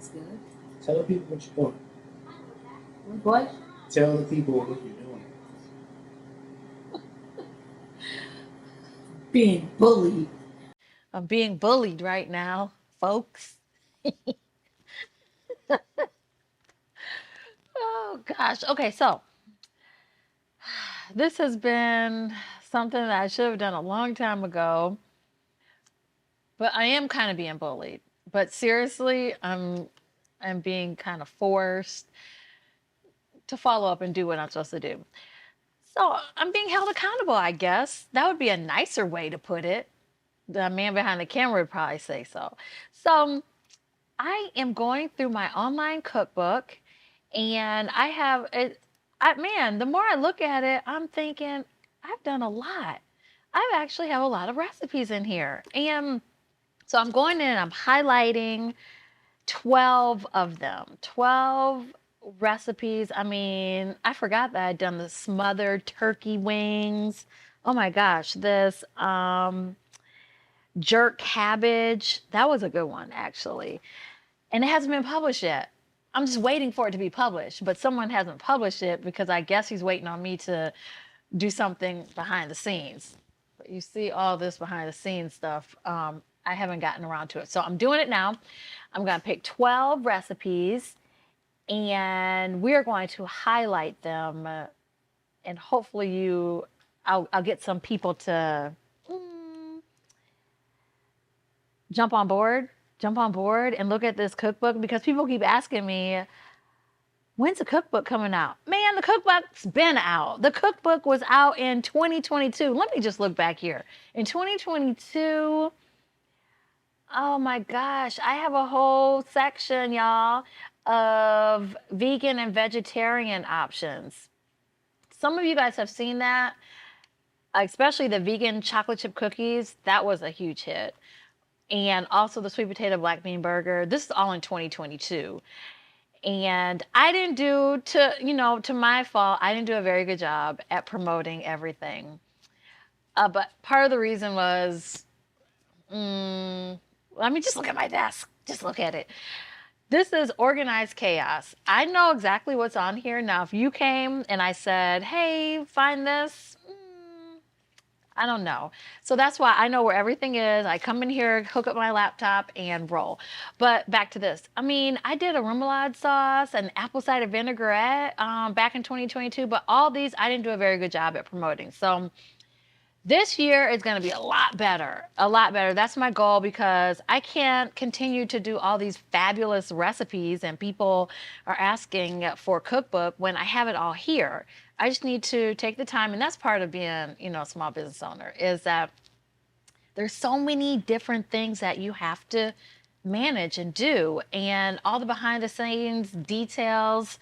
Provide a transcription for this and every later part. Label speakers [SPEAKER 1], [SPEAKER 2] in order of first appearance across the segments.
[SPEAKER 1] good.
[SPEAKER 2] Tell the people what you're doing.
[SPEAKER 1] What?
[SPEAKER 2] Tell the people what you're doing.
[SPEAKER 1] Being bullied.
[SPEAKER 3] I'm being bullied right now, folks. Oh gosh. Okay, so this has been something that I should have done a long time ago, but I am kind of being bullied. But seriously, I'm being kind of forced to follow up and do what I'm supposed to do. So I'm being held accountable, I guess. That would be a nicer way to put it. The man behind the camera would probably say so. So I am going through my online cookbook, and I have it. Man, the more I look at it, I'm thinking I've done a lot. I actually have a lot of recipes in here. And so I'm going in and I'm highlighting 12 of them. 12 recipes. I mean, I forgot that I'd done the smothered turkey wings. Oh my gosh, this jerk cabbage. That was a good one, actually. And it hasn't been published yet. I'm just waiting for it to be published, but someone hasn't published it because I guess he's waiting on me to do something behind the scenes. But you see all this behind the scenes stuff. I haven't gotten around to it. So I'm doing it now. I'm going to pick 12 recipes and we're going to highlight them. And hopefully I'll get some people to jump on board and look at this cookbook, because people keep asking me, when's the cookbook coming out? Man, the cookbook's been out. The cookbook was out in 2022. Let me just look back here. In 2022, oh my gosh, I have a whole section, y'all, of vegan and vegetarian options. Some of you guys have seen that, especially the vegan chocolate chip cookies. That was a huge hit. And also the sweet potato black bean burger. This is all in 2022. And I didn't do, to my fault, I didn't do a very good job at promoting everything. But part of the reason was, just look at my desk. Just look at it. This is organized chaos. I know exactly what's on here. Now, if you came and I said, hey, find this, I don't know. So that's why I know where everything is. I come in here, hook up my laptop, and roll. But back to this. I mean, I did a remoulade sauce and apple cider vinaigrette back in 2022, but all these I didn't do a very good job at promoting. So this year is going to be a lot better. A lot better. That's my goal, because I can't continue to do all these fabulous recipes and people are asking for a cookbook when I have it all here. I just need to take the time, and that's part of being, a small business owner, is that there's so many different things that you have to manage and do, and all the behind the scenes details,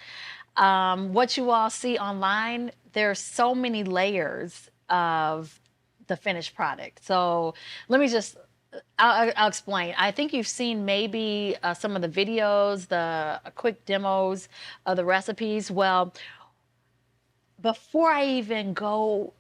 [SPEAKER 3] what you all see online, there's so many layers of the finished product. So let me just, I'll explain. I think you've seen maybe some of the videos, the quick demos of the recipes. Well, before I even go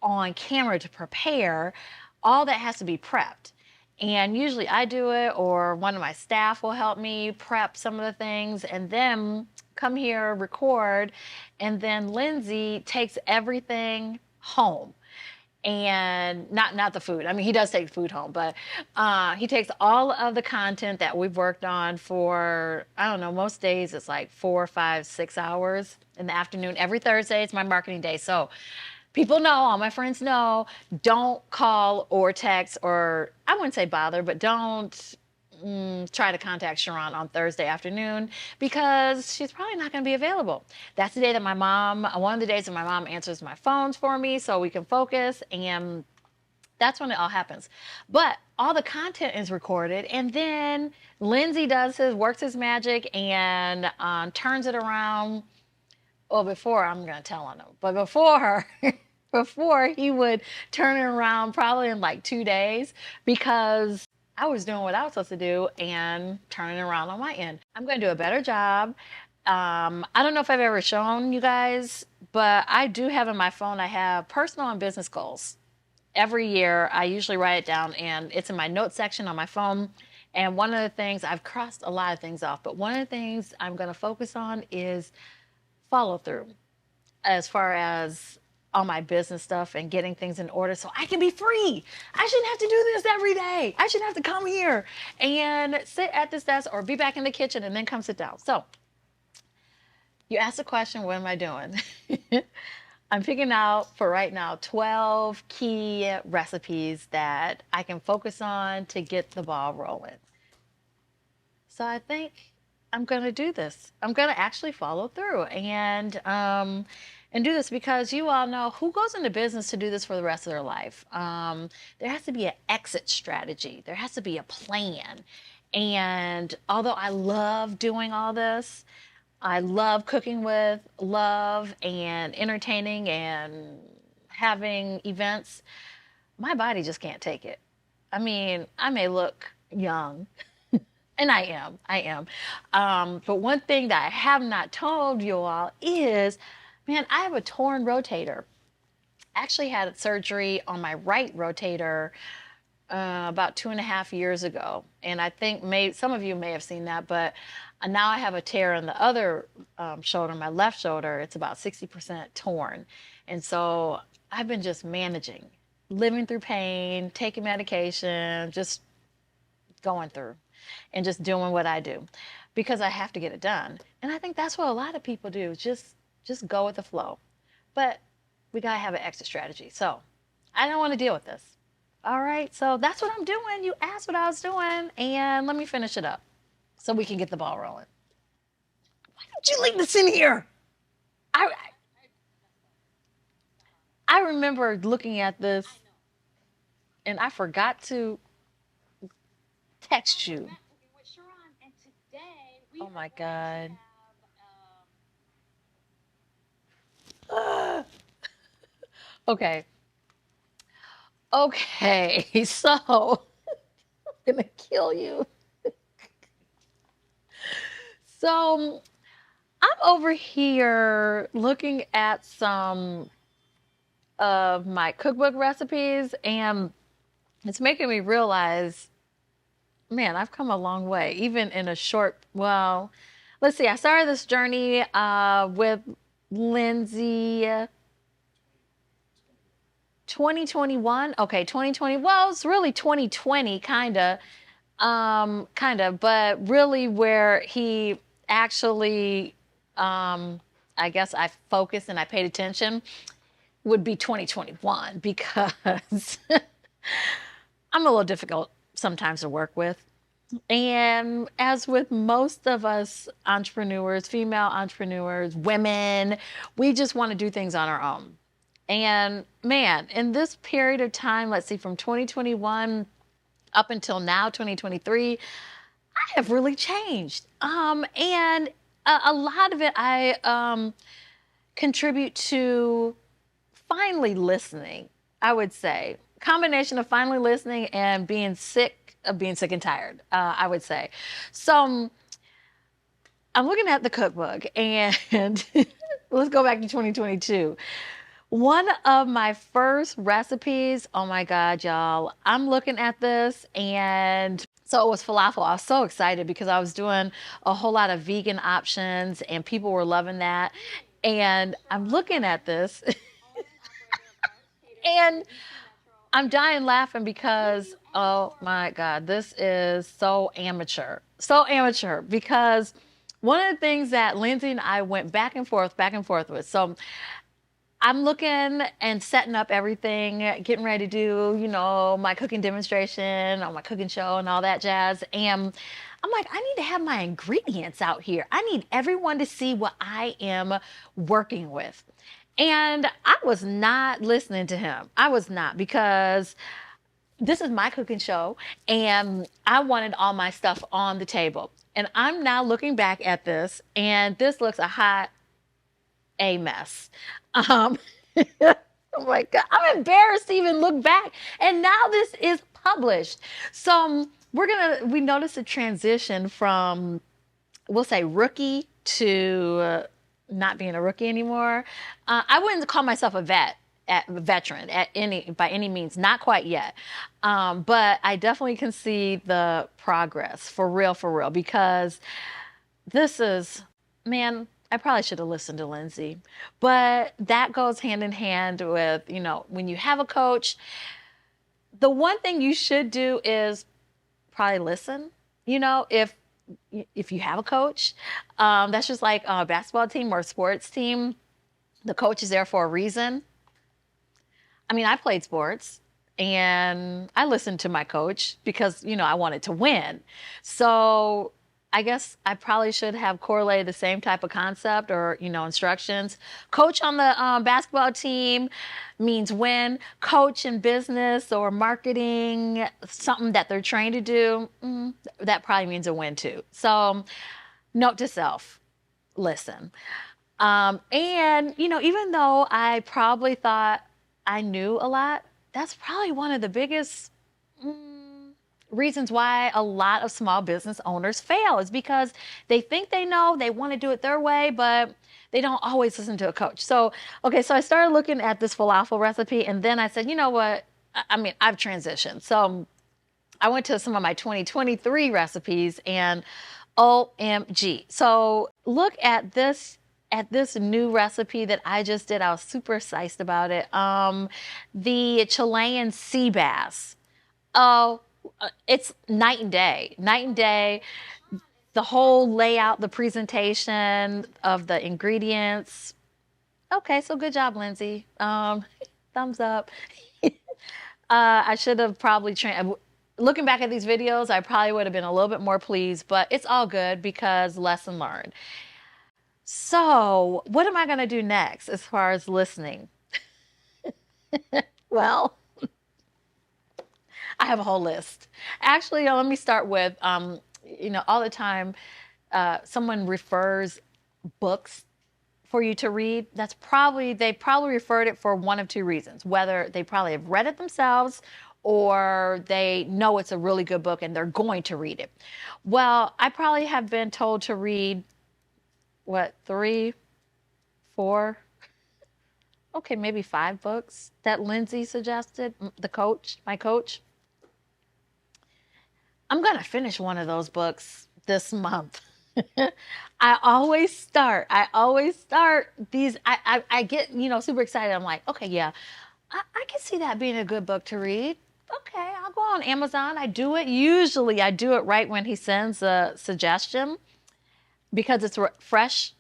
[SPEAKER 3] on camera to prepare, all that has to be prepped. And usually I do it, or one of my staff will help me prep some of the things, and then come here, record, and then Lindsay takes everything home. And not the food. I mean, he does take food home, but he takes all of the content that we've worked on for, I don't know, most days it's like 4, 5, 6 hours in the afternoon. Every Thursday it's my marketing day. So people know, all my friends know, don't call or text, or I wouldn't say bother, but don't try to contact Cheron on Thursday afternoon, because she's probably not going to be available. That's the day that one of the days that my mom answers my phones for me so we can focus, and that's when it all happens. But all the content is recorded, and then Lindsay works his magic and turns it around. Well, before, I'm going to tell on him, but before he would turn it around probably in like 2 days, because I was doing what I was supposed to do and turning around on my end. I'm going to do a better job. I don't know if I've ever shown you guys, but I do have in my phone, I have personal and business goals. Every year, I usually write it down, and it's in my notes section on my phone, And one of the things, I've crossed a lot of things off, but one of the things I'm going to focus on is follow through as far as all my business stuff and getting things in order so I can be free. I shouldn't have to do this every day. I shouldn't have to come here and sit at this desk or be back in the kitchen and then come sit down. So you asked the question, what am I doing? I'm picking out for right now 12 key recipes that I can focus on to get the ball rolling. So I think I'm going to do this. I'm going to actually follow through and do this because you all know who goes into business to do this for the rest of their life. There has to be an exit strategy. There has to be a plan. And although I love doing all this, I love cooking with love and entertaining and having events, my body just can't take it. I mean, I may look young, and I am. But one thing that I have not told you all is, man, I have a torn rotator. I actually had surgery on my right rotator about 2.5 years ago. And I think some of you may have seen that, but now I have a tear in the other shoulder, my left shoulder. It's about 60% torn. And so I've been just managing, living through pain, taking medication, just going through and just doing what I do because I have to get it done. And I think that's what a lot of people do, just go with the flow. But we got to have an exit strategy. So I don't want to deal with this. All right, so that's what I'm doing. You asked what I was doing, and let me finish it up so we can get the ball rolling. Why don't you leave this in here? I remember looking at this, and I forgot to text you. Oh my God. Okay. Okay, so I'm gonna kill you. So I'm over here looking at some of my cookbook recipes, and it's making me realize, man, I've come a long way, even in a short, well, let's see, I started this journey with Lindsay 2021. Okay, 2020. Well, it's really 2020, kind of, but really where he actually, I guess I focused and I paid attention would be 2021 because I'm a little difficult sometimes to work with. And as with most of us entrepreneurs, female entrepreneurs, women, we just want to do things on our own. And man, in this period of time, let's see, from 2021 up until now, 2023, I have really changed. And a lot of it I contribute to finally listening, I would say. Combination of finally listening and being sick and tired, I would say. So I'm looking at the cookbook and let's go back to 2022. One of my first recipes, oh my God, y'all, I'm looking at this and so it was falafel. I was so excited because I was doing a whole lot of vegan options and people were loving that. And I'm looking at this and I'm dying laughing because, oh my God, this is so amateur. So amateur because one of the things that Lindsay and I went back and forth with. So I'm looking and setting up everything, getting ready to do, my cooking demonstration on my cooking show and all that jazz. And I'm like, I need to have my ingredients out here. I need everyone to see what I am working with. And I was not listening to him. I was not, because this is my cooking show and I wanted all my stuff on the table. And I'm now looking back at this and this looks a mess. Oh my God, I'm embarrassed to even look back. And now this is published. So we noticed a transition from, we'll say, rookie to not being a rookie anymore. I wouldn't call myself a vet. veteran by any means, not quite yet. But I definitely can see the progress for real, because this is, man, I probably should have listened to Lindsay, but that goes hand in hand with, when you have a coach, the one thing you should do is probably listen. If you have a coach, that's just like a basketball team or a sports team. The coach is there for a reason. I mean, I played sports and I listened to my coach because, I wanted to win. So I guess I probably should have correlated the same type of concept or, instructions. Coach on the basketball team means win. Coach in business or marketing, something that they're trained to do, that probably means a win too. So note to self, listen. And, even though I probably thought I knew a lot, that's probably one of the biggest reasons why a lot of small business owners fail is because they think they know, they want to do it their way, but they don't always listen to a coach. So I started looking at this falafel recipe and then I said, you know what? I mean, I've transitioned. So I went to some of my 2023 recipes and OMG. So look at this new recipe that I just did. I was super psyched about it. The Chilean sea bass. Oh, it's night and day. Night and day. The whole layout, the presentation of the ingredients. Okay, so good job, Lindsay. Thumbs up. I should have probably trained. Looking back at these videos, I probably would have been a little bit more pleased, but it's all good because lesson learned. So, what am I going to do next as far as listening? Well, I have a whole list. Actually, let me start with, all the time someone refers books for you to read. They probably referred it for one of two reasons. Whether they probably have read it themselves or they know it's a really good book and they're going to read it. Well, I probably have been told to read, 3, 4, okay, maybe 5 books that Lindsay suggested, my coach. I'm going to finish one of those books this month. I always start these. I get, super excited. I'm like, okay, yeah, I can see that being a good book to read. Okay, I'll go on Amazon. Usually I do it right when he sends a suggestion because it's fresh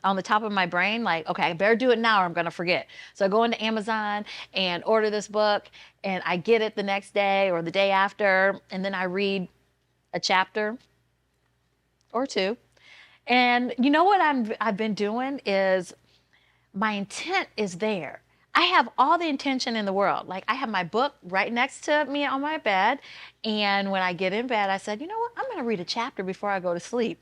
[SPEAKER 3] on the top of my brain. Like, okay, I better do it now or I'm going to forget. So I go into Amazon and order this book and I get it the next day or the day after. And then I read a chapter or two. And you know what I've been doing is my intent is there. I have all the intention in the world. Like I have my book right next to me on my bed. And when I get in bed, I said, you know what? I'm going to read a chapter before I go to sleep.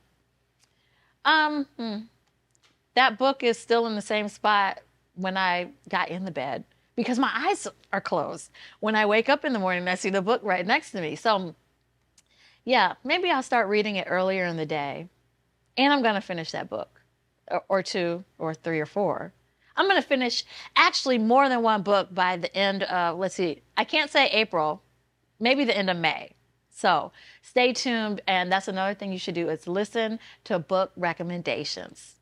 [SPEAKER 3] That book is still in the same spot when I got in the bed because my eyes are closed. When I wake up in the morning, I see the book right next to me. So yeah, maybe I'll start reading it earlier in the day. And I'm going to finish that book or 2 or 3 or 4. I'm going to finish actually more than one book by the end of, let's see, I can't say April, maybe the end of May. So stay tuned. And that's another thing you should do is listen to book recommendations.